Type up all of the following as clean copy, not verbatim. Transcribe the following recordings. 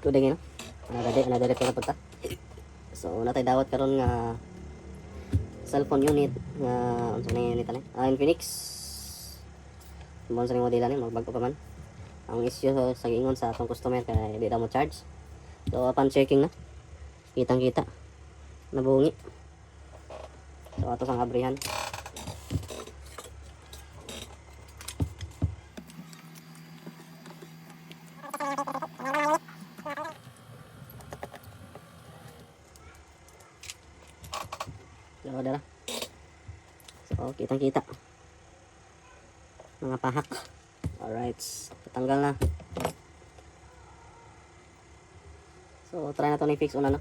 Tuding yun. Another ko na punta. So natay dawat karon nga cellphone unit nga unsa na unit ani? Infinix. Mo sa model ani magbago pa man. Ang issue sa giingon sa atong customer kay di daw mo charge. So upon checking na kitang-kita nabungi. So ato sang abrihan. So dara. So kitang-kita. Mga pahak. Alright, tatanggal na. So try na to ni fix una no.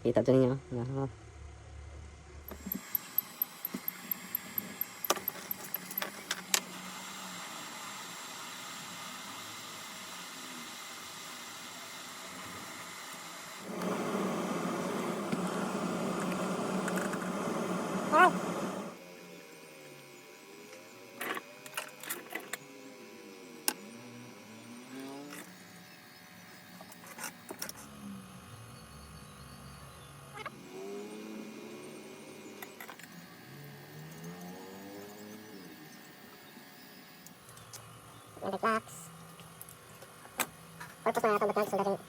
Kita to ninyo. Relax. Purpose na yata ba sa galing.